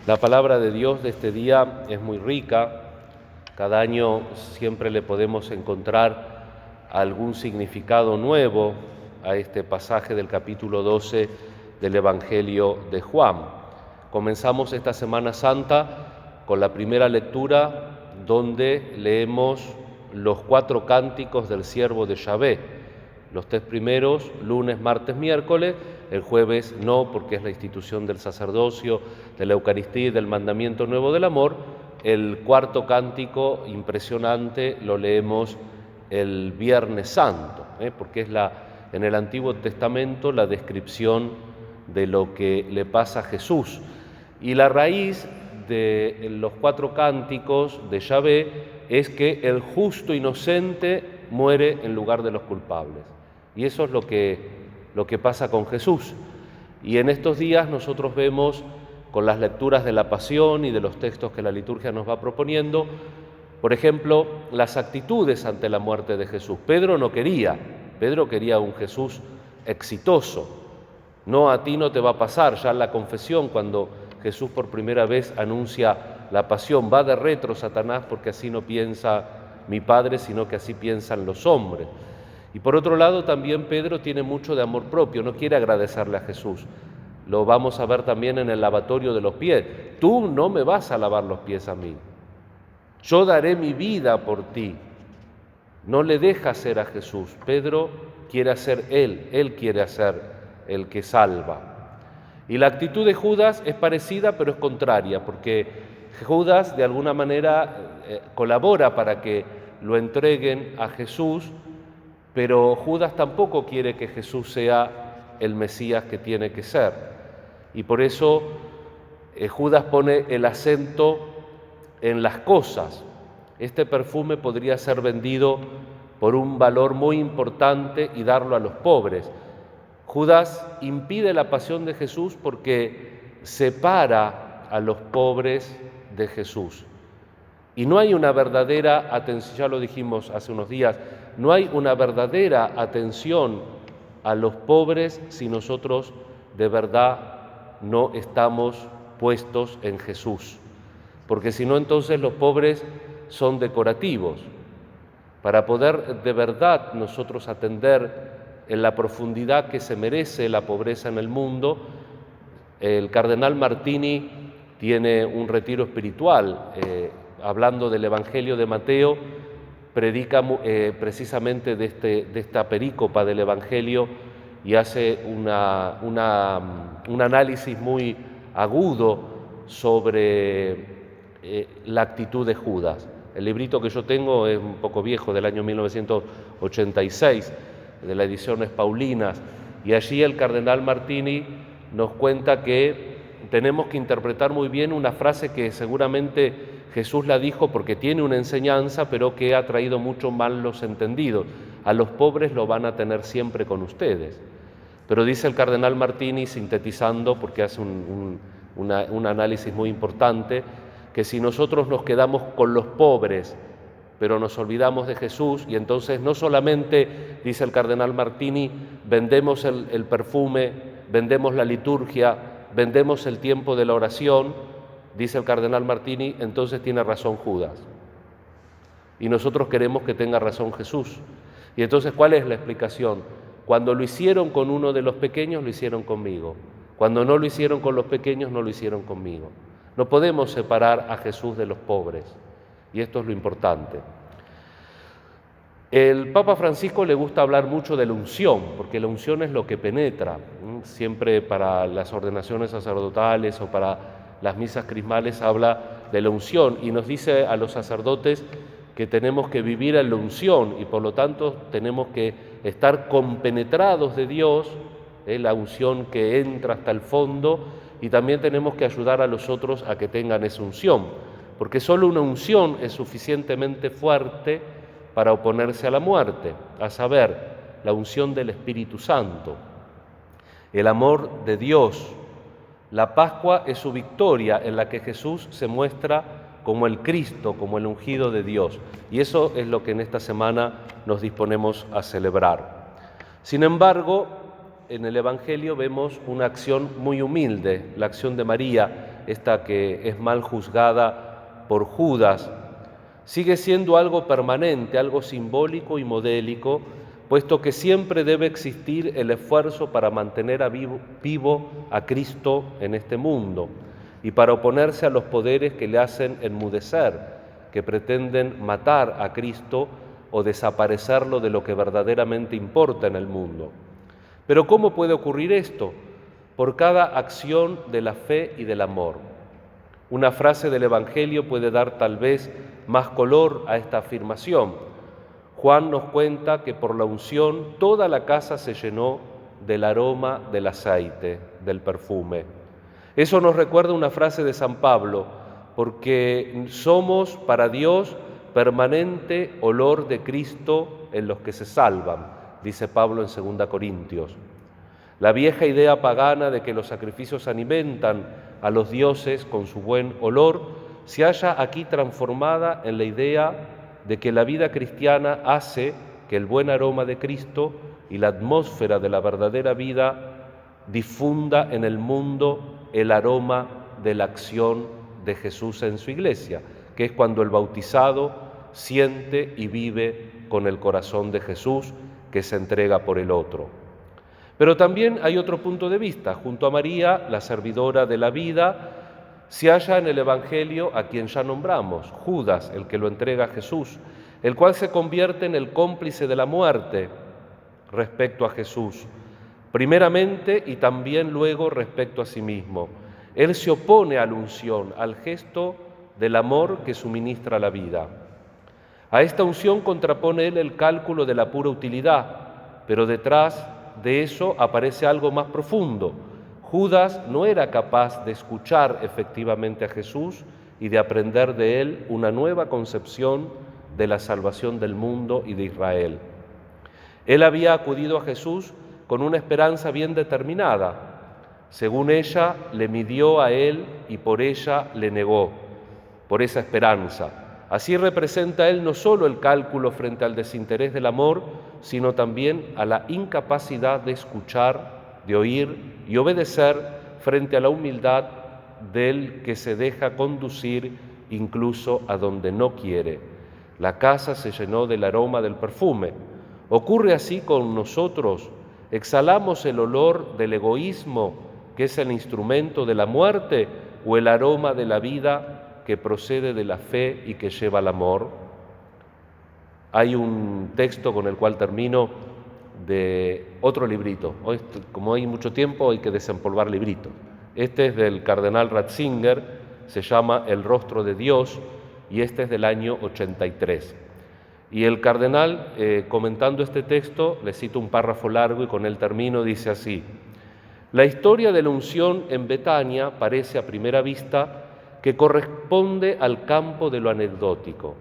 La palabra de Dios de este día es muy rica. Cada año siempre le podemos encontrar algún significado nuevo a este pasaje del capítulo 12 del Evangelio de Juan. Comenzamos esta Semana Santa con la primera lectura donde leemos los 4 cánticos del siervo de Yahvé. Los 3 primeros, lunes, martes, miércoles. El jueves no, porque es la institución del sacerdocio, de la Eucaristía y del mandamiento nuevo del amor. El 4 cántico impresionante lo leemos el Viernes Santo, porque es en el Antiguo Testamento la descripción de lo que le pasa a Jesús. Y la raíz de los 4 cánticos de Yahvé es que el justo inocente muere en lugar de los culpables. Y eso es lo que pasa con Jesús. Y en estos días nosotros vemos, con las lecturas de la Pasión y de los textos que la liturgia nos va proponiendo, por ejemplo, las actitudes ante la muerte de Jesús. Pedro quería un Jesús exitoso. No, a ti no te va a pasar. Ya en la confesión, cuando Jesús por primera vez anuncia la pasión, va de retro Satanás, porque así no piensa mi Padre, sino que así piensan los hombres. Y por otro lado, también Pedro tiene mucho de amor propio, no quiere agradecerle a Jesús. Lo vamos a ver también en el lavatorio de los pies. Tú no me vas a lavar los pies a mí. Yo daré mi vida por ti. No le deja ser a Jesús. Pedro quiere hacer él quiere hacer el que salva. Y la actitud de Judas es parecida, pero es contraria, porque Judas de alguna manera colabora para que lo entreguen a Jesús, pero Judas tampoco quiere que Jesús sea el Mesías que tiene que ser. Y por eso Judas pone el acento en las cosas. Este perfume podría ser vendido por un valor muy importante y darlo a los pobres. Judas impide la pasión de Jesús porque separa a los pobres de Jesús. Y no hay una verdadera atención, ya lo dijimos hace unos días, no hay una verdadera atención a los pobres si nosotros de verdad no estamos puestos en Jesús. Porque si no, entonces los pobres son decorativos. Para poder de verdad nosotros atender en la profundidad que se merece la pobreza en el mundo, el cardenal Martini tiene un retiro espiritual, hablando del Evangelio de Mateo, predica precisamente de esta perícopa del Evangelio y hace un análisis muy agudo sobre la actitud de Judas. El librito que yo tengo es un poco viejo, del año 1986, de la ediciones Paulinas, y allí el cardenal Martini nos cuenta que tenemos que interpretar muy bien una frase que seguramente Jesús la dijo porque tiene una enseñanza, pero que ha traído mucho mal los entendidos. A los pobres lo van a tener siempre con ustedes. Pero dice el cardenal Martini, sintetizando, porque hace un análisis muy importante, que si nosotros nos quedamos con los pobres, pero nos olvidamos de Jesús, y entonces no solamente, dice el cardenal Martini, vendemos el perfume, vendemos la liturgia, vendemos el tiempo de la oración, dice el cardenal Martini, entonces tiene razón Judas. Y nosotros queremos que tenga razón Jesús. Y entonces, ¿cuál es la explicación? Cuando lo hicieron con uno de los pequeños, lo hicieron conmigo. Cuando no lo hicieron con los pequeños, no lo hicieron conmigo. No podemos separar a Jesús de los pobres. Y esto es lo importante. El Papa Francisco le gusta hablar mucho de la unción, porque la unción es lo que penetra. Siempre para las ordenaciones sacerdotales o para las misas crismales habla de la unción y nos dice a los sacerdotes que tenemos que vivir en la unción y por lo tanto tenemos que estar compenetrados de Dios, la unción que entra hasta el fondo, y también tenemos que ayudar a los otros a que tengan esa unción, porque solo una unción es suficientemente fuerte para oponerse a la muerte, a saber, la unción del Espíritu Santo, el amor de Dios. La Pascua es su victoria en la que Jesús se muestra como el Cristo, como el ungido de Dios. Y eso es lo que en esta semana nos disponemos a celebrar. Sin embargo, en el Evangelio vemos una acción muy humilde, la acción de María, esta que es mal juzgada por Judas, sigue siendo algo permanente, algo simbólico y modélico, puesto que siempre debe existir el esfuerzo para mantener vivo a Cristo en este mundo y para oponerse a los poderes que le hacen enmudecer, que pretenden matar a Cristo o desaparecerlo de lo que verdaderamente importa en el mundo. Pero ¿cómo puede ocurrir esto? Por cada acción de la fe y del amor. Una frase del Evangelio puede dar tal vez más color a esta afirmación. Juan nos cuenta que por la unción toda la casa se llenó del aroma del aceite, del perfume. Eso nos recuerda una frase de San Pablo, porque somos para Dios permanente olor de Cristo en los que se salvan, dice Pablo en 2 Corintios. La vieja idea pagana de que los sacrificios alimentan a los dioses con su buen olor se halla aquí transformada en la idea de que la vida cristiana hace que el buen aroma de Cristo y la atmósfera de la verdadera vida difunda en el mundo el aroma de la acción de Jesús en su iglesia, que es cuando el bautizado siente y vive con el corazón de Jesús que se entrega por el otro. Pero también hay otro punto de vista. Junto a María, la servidora de la vida, se halla en el Evangelio a quien ya nombramos, Judas, el que lo entrega a Jesús, el cual se convierte en el cómplice de la muerte respecto a Jesús, primeramente y también luego respecto a sí mismo. Él se opone a la unción, al gesto del amor que suministra la vida. A esta unción contrapone él el cálculo de la pura utilidad, pero detrás de eso aparece algo más profundo. Judas no era capaz de escuchar efectivamente a Jesús y de aprender de él una nueva concepción de la salvación del mundo y de Israel. Él había acudido a Jesús con una esperanza bien determinada. Según ella, le midió a él y por ella le negó, por esa esperanza. Así representa él no solo el cálculo frente al desinterés del amor, sino también a la incapacidad de escuchar, de oír y obedecer frente a la humildad del que se deja conducir incluso a donde no quiere. La casa se llenó del aroma del perfume. Ocurre así con nosotros. ¿Exhalamos el olor del egoísmo, que es el instrumento de la muerte, o el aroma de la vida que procede de la fe y que lleva al amor? Hay un texto con el cual termino de otro librito. Hoy, como hay mucho tiempo, hay que desempolvar libritos. Este es del cardenal Ratzinger, se llama El rostro de Dios, y este es del año 83. Y el cardenal, comentando este texto, le cito un párrafo largo y con él termino, dice así: la historia de la unción en Betania parece a primera vista que corresponde al campo de lo anecdótico.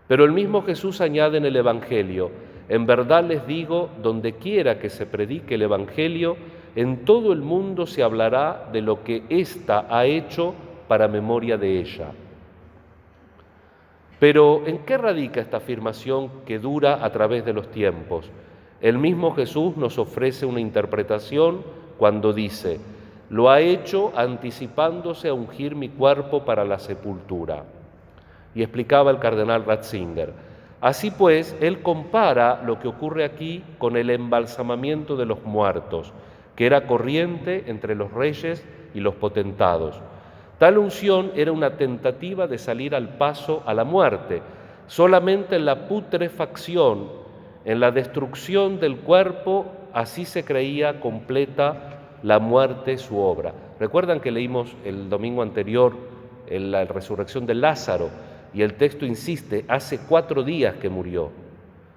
Pero el mismo Jesús añade en el Evangelio: en verdad les digo, donde quiera que se predique el Evangelio, en todo el mundo se hablará de lo que ésta ha hecho para memoria de ella. Pero ¿en qué radica esta afirmación que dura a través de los tiempos? El mismo Jesús nos ofrece una interpretación cuando dice: lo ha hecho anticipándose a ungir mi cuerpo para la sepultura. Y explicaba el cardenal Ratzinger: así pues, él compara lo que ocurre aquí con el embalsamamiento de los muertos, que era corriente entre los reyes y los potentados. Tal unción era una tentativa de salir al paso a la muerte. Solamente en la putrefacción, en la destrucción del cuerpo, así se creía completa la muerte su obra. ¿Recuerdan que leímos el domingo anterior en la resurrección de Lázaro? Y el texto insiste, hace 4 días que murió.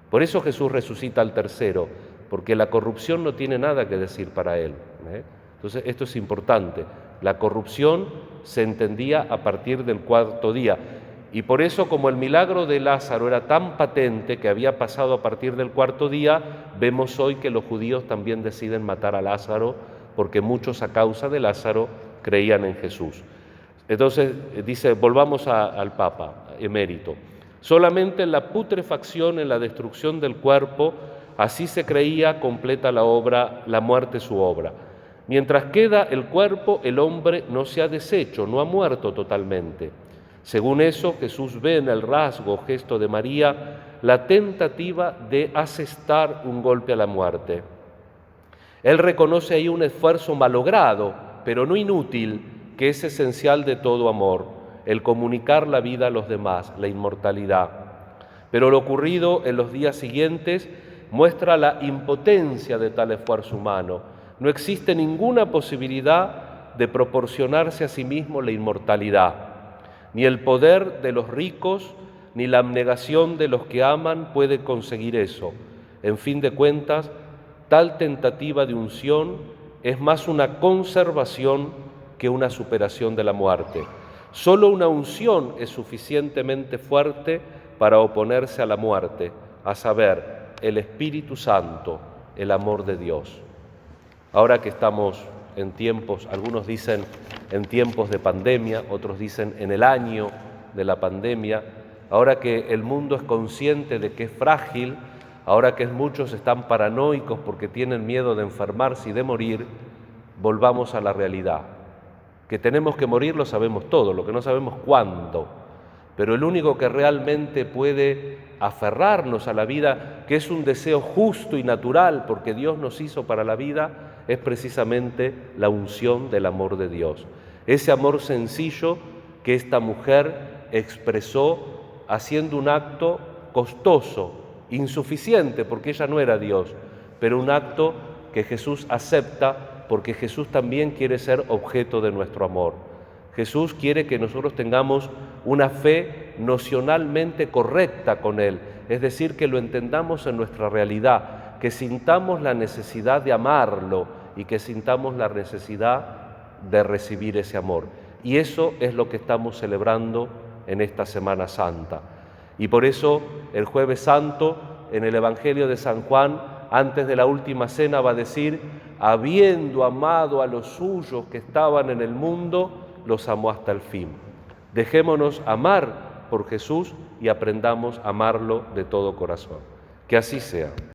Por eso Jesús resucita al tercero, porque la corrupción no tiene nada que decir para él. Entonces, esto es importante. La corrupción se entendía a partir del 4.º día. Y por eso, como el milagro de Lázaro era tan patente que había pasado a partir del 4.º día, vemos hoy que los judíos también deciden matar a Lázaro, porque muchos a causa de Lázaro creían en Jesús. Entonces dice, volvamos al Papa emérito. Solamente en la putrefacción, en la destrucción del cuerpo, así se creía completa la obra, la muerte su obra. Mientras queda el cuerpo, el hombre no se ha deshecho, no ha muerto totalmente. Según eso, Jesús ve en el rasgo, gesto de María, la tentativa de asestar un golpe a la muerte. Él reconoce ahí un esfuerzo malogrado, pero no inútil, que es esencial de todo amor, el comunicar la vida a los demás, la inmortalidad. Pero lo ocurrido en los días siguientes muestra la impotencia de tal esfuerzo humano. No existe ninguna posibilidad de proporcionarse a sí mismo la inmortalidad. Ni el poder de los ricos, ni la abnegación de los que aman puede conseguir eso. En fin de cuentas, tal tentativa de unción es más una conservación que una superación de la muerte. Solo una unción es suficientemente fuerte para oponerse a la muerte, a saber, el Espíritu Santo, el amor de Dios. Ahora que estamos en tiempos, algunos dicen en tiempos de pandemia, otros dicen en el año de la pandemia, ahora que el mundo es consciente de que es frágil, ahora que muchos están paranoicos porque tienen miedo de enfermarse y de morir, volvamos a la realidad. Que tenemos que morir lo sabemos todo, lo que no sabemos cuándo, pero el único que realmente puede aferrarnos a la vida, que es un deseo justo y natural porque Dios nos hizo para la vida, es precisamente la unción del amor de Dios. Ese amor sencillo que esta mujer expresó haciendo un acto costoso, insuficiente porque ella no era Dios, pero un acto que Jesús acepta porque Jesús también quiere ser objeto de nuestro amor. Jesús quiere que nosotros tengamos una fe nocionalmente correcta con Él, es decir, que lo entendamos en nuestra realidad, que sintamos la necesidad de amarlo y que sintamos la necesidad de recibir ese amor. Y eso es lo que estamos celebrando en esta Semana Santa. Y por eso el Jueves Santo, en el Evangelio de San Juan, antes de la última cena va a decir, habiendo amado a los suyos que estaban en el mundo, los amó hasta el fin. Dejémonos amar por Jesús y aprendamos a amarlo de todo corazón. Que así sea.